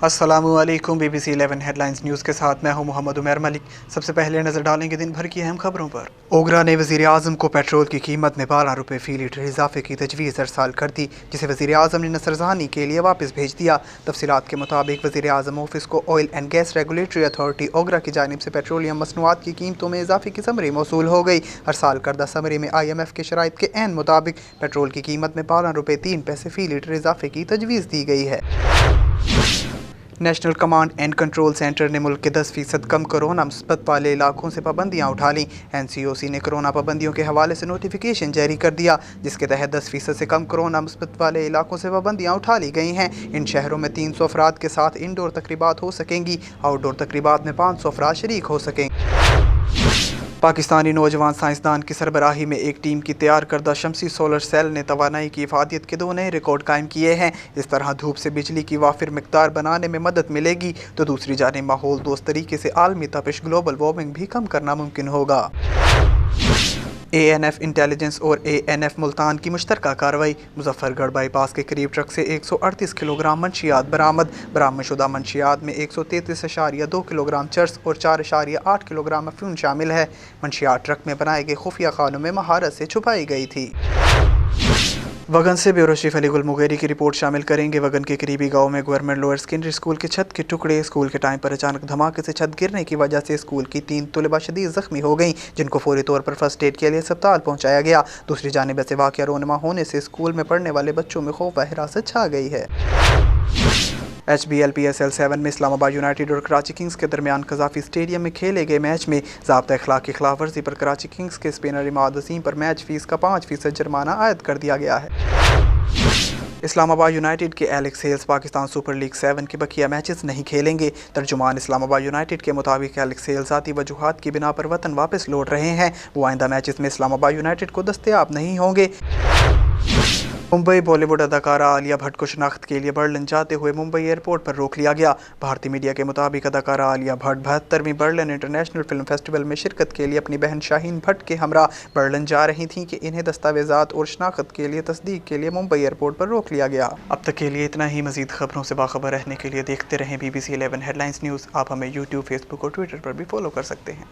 अस्सलामुअलैकुम। BBC 11 headlines news के साथ मैं हूं मोहम्मद उमर मलिक। सबसे पहले नजर डालेंगे दिन भर की अहम खबरों पर। ओगरा ने वज़ीर आज़म को पेट्रोल की कीमत में 12 रुपये फ़ी लीटर इजाफे की तजवीज़ अरसाल कर दी, जिसे वज़ीर आज़म ने नसरसानी के लिए वापस भेज दिया। तफसीलात के मुताबिक वज़ीर आज़म ऑफिस को oil and gas regulatory authority OGRA की जानिब से पेट्रोलियम मसनूआत की कीमतों में इजाफे की समरी मौसूल हो गई। अरसाल करदा समरी में IMF के शराइत के ऐन मुताबिक पेट्रोल की कीमत में 12 रुपये 3 पैसे फ़ी लीटर इजाफे की तजवीज़ दी गई है। National command and control centre ने मुल्क के 10% कम कोरोना मुस्बत वाले इलाकों से पाबंदियां उठा लीं। NCOC ने कोरोना पाबंदियों के हवाले से नोटिफिकेशन जारी कर दिया, जिसके तहत 10% से कम कोरोना मुस्बत वाले इलाकों से पाबंदियां उठा ली गई हैं। इन शहरों में 300 अफराद के साथ इंडोर तकरीबात हो सकेंगी। आउटडोर तकरीबात में 500 अफराद शरीक हो सकेंगे। पाकिस्तानी नौजवान साइंसदान की सरबराही में एक टीम की तैयार करदा शमसी सोलर सेल ने तवानाई की इफादियत के 2 नए रिकॉर्ड कायम किए हैं। इस तरह धूप से बिजली की वाफिर मिकदार बनाने में मदद मिलेगी, तो दूसरी जानिब माहौल दोस्त तरीके से आलमी तपिश ग्लोबल वार्मिंग भी कम करना मुमकिन होगा। ANF इंटेलिजेंस और ANF मुल्तान की मुश्तरका कार्रवाई। मुजफ्फरगढ़ बाईपास के करीब ट्रक से 138 किलोग्राम मंशियात बरामद शुदा मंशियात में 133.2 किलोग्राम चर्स और 4.8 किलोग्राम अफ्यून शामिल है। मंशियात ट्रक में बनाए गए खुफिया खानों में महारत से छुपाई गई थी। वगन से ब्यूरो चीफ अली गुल मुगेरी की रिपोर्ट शामिल करेंगे। वगन के करीबी गांव में गवर्नमेंट लोअर सेकेंडरी स्कूल के छत के टुकड़े। स्कूल के टाइम पर अचानक धमाके से छत गिरने की वजह से स्कूल की 3 तलबा शदीद जख्मी हो गईं, जिनको फौरी तौर पर फर्स्ट एड के लिए अस्पताल पहुंचाया गया। दूसरी जानिब ऐसे वाक़या रोनमा होने से स्कूल में पढ़ने वाले बच्चों में खौफ व हिरासत छा गई है। HBL PSL 7 में इस्लामाबाद यूनाइटेड और कराची किंग्स के दरमियान कज़ाफ़ी स्टेडियम में खेले गए मैच में ज़ाब्ता अखलाक की खिलाफ वर्जी पर कराची किंग्स के स्पिनर इमाद वसीम पर मैच फीस का 5% जुर्माना आयद कर दिया गया है। इस्लामाबाद यूनाइटेड के Alex Hales Pakistan super league 7 के बकिया मैचेस नहीं खेलेंगे। तर्जुमान इस्लामाबाद यूनाइटेड के मुताबिक एलेक्स हेल्स ज़ाती वजूहात की बिना पर वतन वापस लौट रहे हैं। वो आइंदा मैचेस में इस्लामाबाद यूनाइटेड को दस्तयाब नहीं होंगे। मुंबई बॉलीवुड अदाकारा आलिया भट्ट को शनाख्त के लिए बर्लिन जाते हुए मुंबई एयरपोर्ट पर रोक लिया गया। भारतीय मीडिया के मुताबिक अदाकारा आलिया भट्ट 72वीं बर्लिन इंटरनेशनल फिल्म फेस्टिवल में शिरकत के लिए अपनी बहन शाहीन भट्ट के हमरा बर्लिन जा रही थीं कि इन्हें दस्तावेजात और शनाख्त के लिए तस्दीक के लिए मुंबई एयरपोर्ट पर रोक लिया गया। अब तक के लिए इतना ही। मजीद खबरों से बाखबर रहने के लिए देखते रहें BBC 11 हेडलाइंस न्यूज़। आप हमें YouTube, Facebook और Twitter पर भी फॉलो कर सकते हैं।